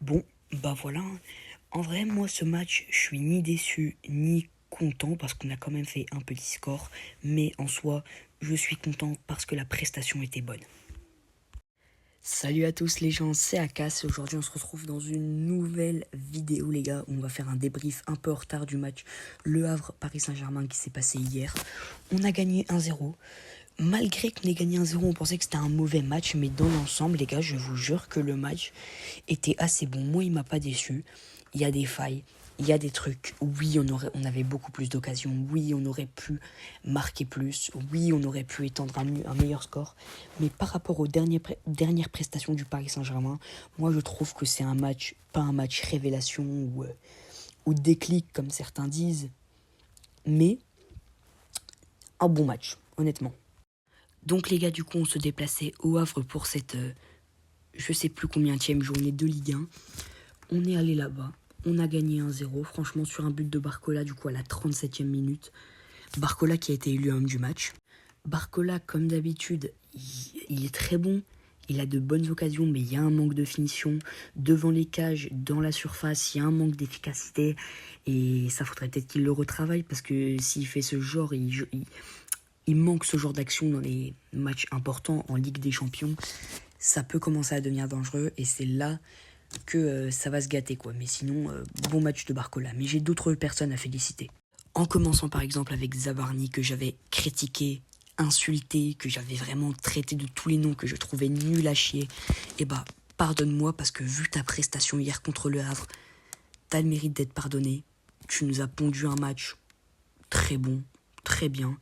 Bon, bah voilà. En vrai, moi, ce match, je suis ni déçu ni content parce qu'on a quand même fait un petit score. Mais en soi, je suis content parce que la prestation était bonne. Salut à tous les gens, c'est Akas. Aujourd'hui, on se retrouve dans une nouvelle vidéo, les gars, où on va faire un débrief un peu en retard du match Le Havre-Paris Saint-Germain qui s'est passé hier. On a gagné 1-0. Malgré qu'on ait gagné 1-0, on pensait que c'était un mauvais match, mais dans l'ensemble, les gars, je vous jure que le match était assez bon. Moi, il m'a pas déçu. Il y a des failles, il y a des trucs. Oui, on avait beaucoup plus d'occasions. Oui, on aurait pu marquer plus. Oui, on aurait pu étendre un meilleur score. Mais par rapport aux dernières prestations du Paris Saint-Germain, moi, je trouve que c'est un match, pas un match révélation ou déclic, comme certains disent, mais un bon match, honnêtement. Donc les gars, du coup, on se déplaçait au Havre pour cette, je sais plus combienième journée de Ligue 1. On est allé là-bas, on a gagné 1-0, franchement sur un but de Barcola, du coup à la 37e minute. Barcola qui a été élu homme du match. Barcola, comme d'habitude, il est très bon, il a de bonnes occasions, mais il y a un manque de finition. Devant les cages, dans la surface, il y a un manque d'efficacité. Et ça faudrait peut-être qu'il le retravaille, parce que s'il fait ce genre, il manque ce genre d'action dans les matchs importants en Ligue des Champions. Ça peut commencer à devenir dangereux et c'est là que ça va se gâter, quoi. Mais sinon, bon match de Barcola. Mais j'ai d'autres personnes à féliciter. En commençant par exemple avec Zabarny, que j'avais critiqué, insulté, que j'avais vraiment traité de tous les noms que je trouvais nul à chier. Et bah, pardonne-moi parce que vu ta prestation hier contre le Havre, t'as le mérite d'être pardonné. Tu nous as pondu un match très bon, très bien.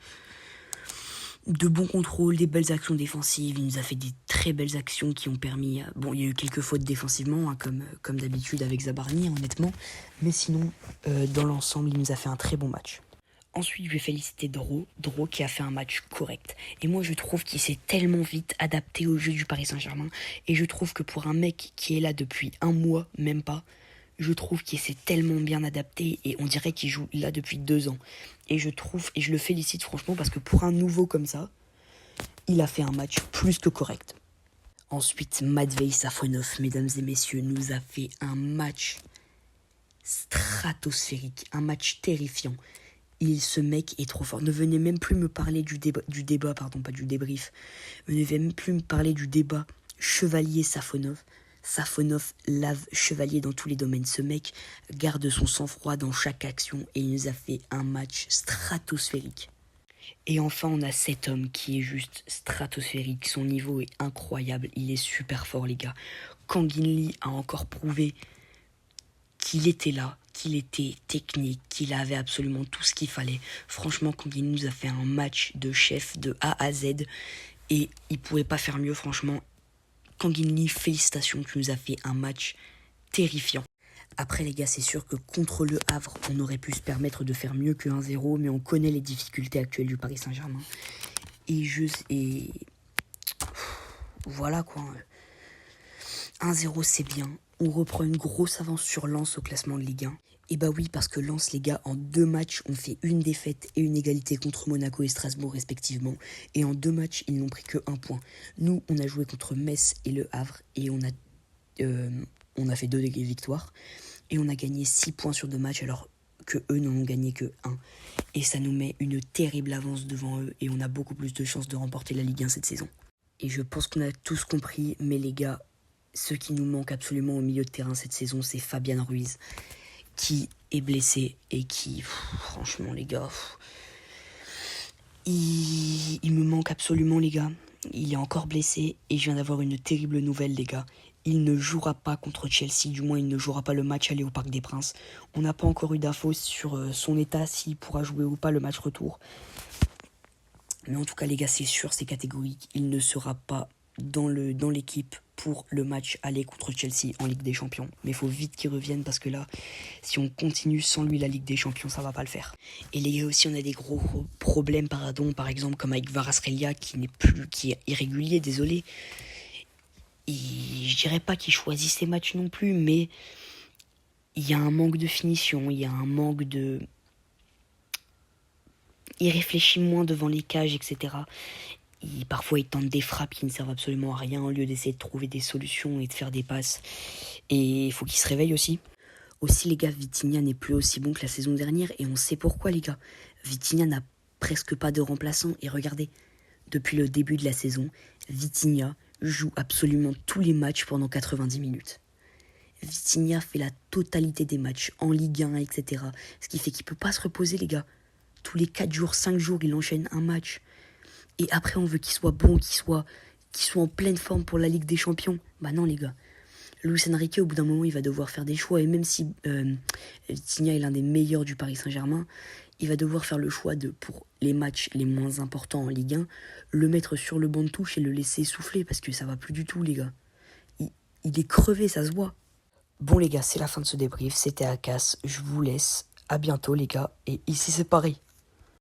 De bons contrôles, des belles actions défensives. Il nous a fait des très belles actions qui ont permis... Bon, il y a eu quelques fautes défensivement, hein, comme d'habitude avec Zabarny, honnêtement. Mais sinon, dans l'ensemble, il nous a fait un très bon match. Ensuite, je vais féliciter Dro qui a fait un match correct. Et moi, je trouve qu'il s'est tellement vite adapté au jeu du Paris Saint-Germain. Et je trouve que pour un mec qui est là depuis un mois, même pas, je trouve qu'il s'est tellement bien adapté et on dirait qu'il joue là depuis 2 ans. Et je trouve, et je le félicite franchement parce que pour un nouveau comme ça, il a fait un match plus que correct. Ensuite, Matvei Safonov, mesdames et messieurs, nous a fait un match stratosphérique, un match terrifiant. Ce mec est trop fort. Ne venez même plus me parler du débat, pas du débrief. Ne venez même plus me parler du débat Chevalier-Safonov. Safonov lave Chevalier dans tous les domaines. Ce mec garde son sang-froid dans chaque action et il nous a fait un match stratosphérique. Et enfin, on a cet homme qui est juste stratosphérique. Son niveau est incroyable. Il est super fort, les gars. Kang In Lee a encore prouvé qu'il était là, qu'il était technique, qu'il avait absolument tout ce qu'il fallait. Franchement, Kang In Lee nous a fait un match de chef de A à Z. Et il pouvait pas faire mieux, franchement. Kang In Lee, félicitations, tu nous as fait un match terrifiant. Après les gars, c'est sûr que contre le Havre, on aurait pu se permettre de faire mieux que 1-0, mais on connaît les difficultés actuelles du Paris Saint-Germain. Et voilà quoi. 1-0 c'est bien. On reprend une grosse avance sur Lens au classement de Ligue 1. Et bah oui, parce que Lens, les gars, en 2 matchs, ont fait une défaite et une égalité contre Monaco et Strasbourg respectivement. Et en 2 matchs, ils n'ont pris que 1 point. Nous, on a joué contre Metz et le Havre et on a fait 2 victoires. Et on a gagné 6 points sur 2 matchs alors que eux n'en ont gagné que 1. Et ça nous met une terrible avance devant eux et on a beaucoup plus de chances de remporter la Ligue 1 cette saison. Et je pense qu'on a tous compris, mais les gars, ce qui nous manque absolument au milieu de terrain cette saison, c'est Fabian Ruiz, qui est blessé et qui, franchement les gars, il me manque absolument les gars. Il est encore blessé et je viens d'avoir une terrible nouvelle les gars. Il ne jouera pas contre Chelsea, du moins il ne jouera pas le match aller au Parc des Princes. On n'a pas encore eu d'infos sur son état, s'il pourra jouer ou pas le match retour. Mais en tout cas les gars, c'est sûr, c'est catégorique. Il ne sera pas dans l'équipe pour le match aller contre Chelsea en Ligue des Champions. Mais il faut vite qu'il revienne parce que là, si on continue sans lui la Ligue des Champions, ça va pas le faire. Et les gars aussi, on a des gros problèmes, par exemple comme avec Kvaratskhelia qui est irrégulier, désolé. Je dirais pas qu'il choisit ses matchs non plus, mais il y a un manque de finition, il y a un manque de... Il réfléchit moins devant les cages, etc. Parfois, il tente des frappes qui ne servent absolument à rien au lieu d'essayer de trouver des solutions et de faire des passes. Et il faut qu'il se réveille aussi. Aussi, les gars, Vitinha n'est plus aussi bon que la saison dernière et on sait pourquoi, les gars. Vitinha n'a presque pas de remplaçant et regardez, depuis le début de la saison, Vitinha joue absolument tous les matchs pendant 90 minutes. Vitinha fait la totalité des matchs en Ligue 1, etc. Ce qui fait qu'il peut pas se reposer, les gars. Tous les 4 jours, 5 jours, il enchaîne un match. Et après, on veut qu'il soit bon, qu'il soit en pleine forme pour la Ligue des Champions. Bah non, les gars. Luis Enrique, au bout d'un moment, il va devoir faire des choix. Et même si Vitinha est l'un des meilleurs du Paris Saint-Germain, il va devoir faire le choix de, pour les matchs les moins importants en Ligue 1, le mettre sur le banc de touche et le laisser souffler. Parce que ça va plus du tout, les gars. Il est crevé, ça se voit. Bon, les gars, c'est la fin de ce débrief. C'était Akas. Je vous laisse. À bientôt, les gars. Et ici, c'est Paris.